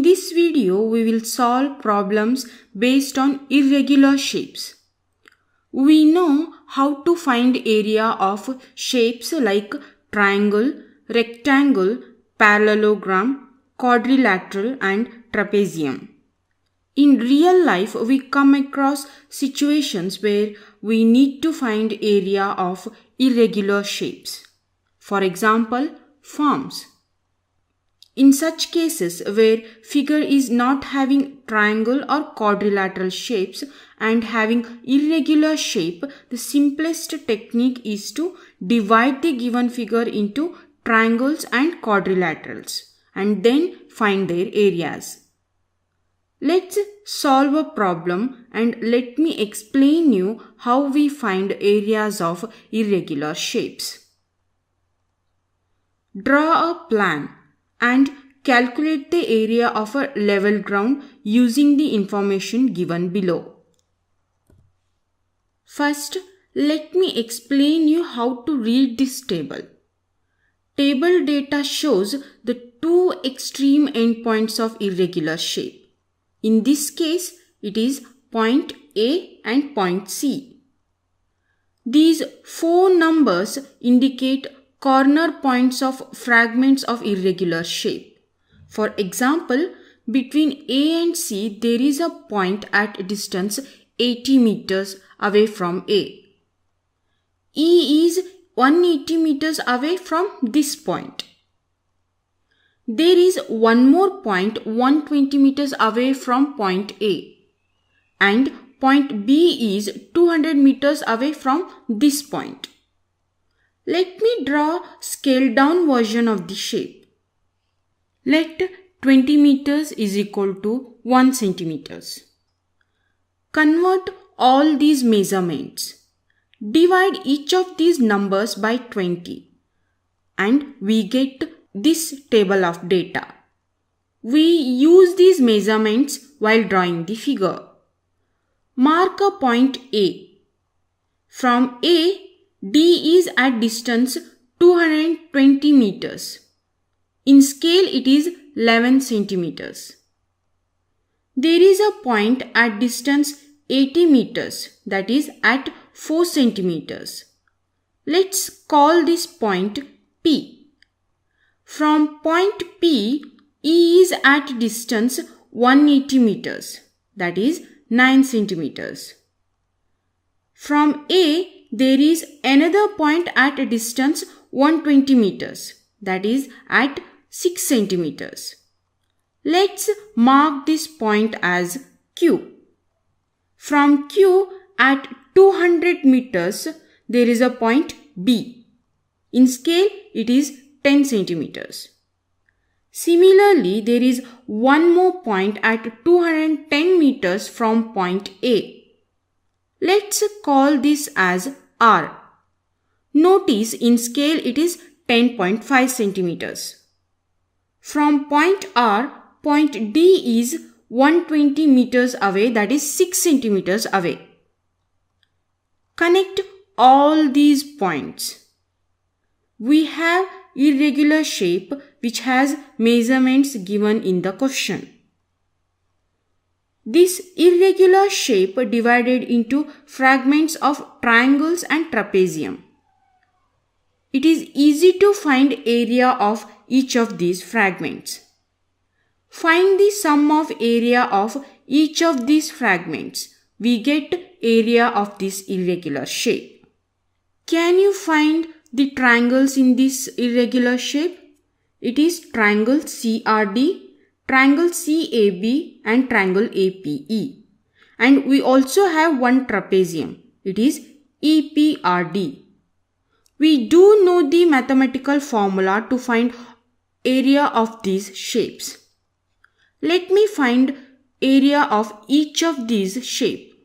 this video, we will solve problems based on irregular shapes. We know how to find area of shapes like triangle, rectangle, parallelogram, quadrilateral and trapezium. In real life, we come across situations where we need to find area of irregular shapes. For example, farms. In such cases where figure is not having triangle or quadrilateral shapes and having irregular shape, the simplest technique is to divide the given figure into triangles and quadrilaterals and then find their areas. Let's solve a problem and let me explain you how we find areas of irregular shapes. Draw a plan and calculate the area of a level ground using the information given below. First, let me explain you how to read this table. Table data shows the two extreme endpoints of irregular shape. In this case, it is point A and point C. These four numbers indicate corner points of fragments of irregular shape. For example, between A and C, there is a point at distance 80 meters away from A. E is 180 meters away from this point. There is one more point 120 meters away from point A. And point B is 200 meters away from this point. Let me draw scaled down version of the shape. Let 20 meters is equal to 1 centimeters. Convert all these measurements. Divide each of these numbers by 20 and we get this table of data. We use these measurements while drawing the figure. Mark a point A. From A, D is at distance 220 meters. In scale, it is 11 centimeters. There is a point at distance 80 meters, that is at 4 centimeters. Let's call this point P. From point P, E is at distance 180 meters, that is 9 centimeters. From A, there is another point at a distance 120 meters, that is at 6 centimeters. Let's mark this point as Q. From Q at 200 meters, there is a point B. In scale, it is 10 centimeters. Similarly, there is one more point at 210 meters from point A. Let's call this as R. Notice in scale it is 10.5 centimeters. From point R, point D is 120 meters away, that is 6 centimeters away. Connect all these points. We have irregular shape which has measurements given in the question. This irregular shape divided into fragments of triangles and trapezium. It is easy to find area of each of these fragments. Find the sum of area of each of these fragments. We get area of this irregular shape. Can you find the triangles in this irregular shape? It is triangle CRD, triangle CAB and triangle APE. And we also have one trapezium. It is EPRD. We do know the mathematical formula to find area of these shapes. Let me find area of each of these shapes.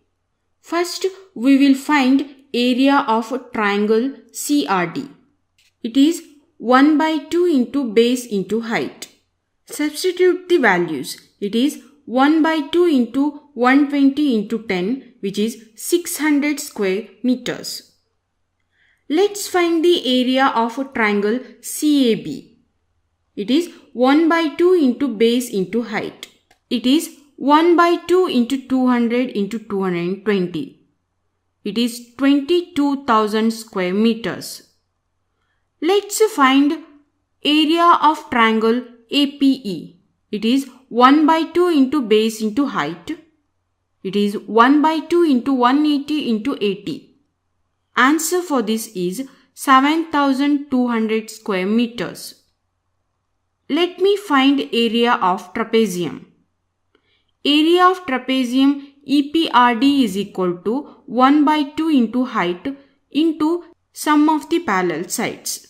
First, we will find area of triangle CRD. It is 1 by 2 into base into height. Substitute the values. It is 1 by 2 into 120 into 10, which is 600 square meters. Let's find the area of a triangle CAB. It is 1 by 2 into base into height. It is 1 by 2 into 200 into 220. It is 22,000 square meters. Let's find area of triangle APE. It is 1 by 2 into base into height. It is 1 by 2 into 180 into 80. Answer for this is 7,200 square meters. Let me find area of trapezium. Area of trapezium EPRD is equal to 1 by 2 into height into sum of the parallel sides.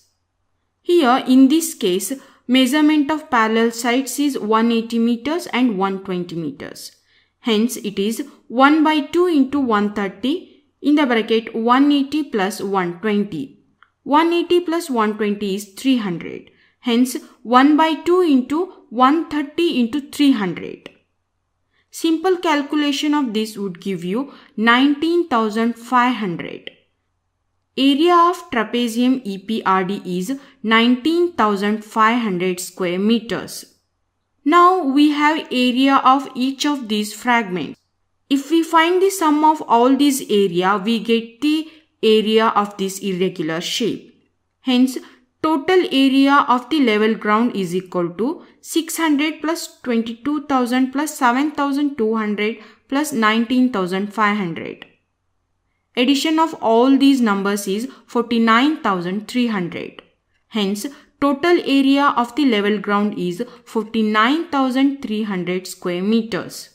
Here in this case, measurement of parallel sides is 180 meters and 120 meters. Hence it is 1 by 2 into 130 in the bracket 180 plus 120. 180 plus 120 is 300. Hence 1 by 2 into 130 into 300. Simple calculation of this would give you 19,500. Area of trapezium EPRD is 19,500 square meters. Now we have area of each of these fragments. If we find the sum of all these area, we get the area of this irregular shape. Hence, total area of the level ground is equal to 600 plus 22,000 plus 7,200 plus 19,500. Addition of all these numbers is 49,300. Hence, total area of the level ground is 49,300 square meters.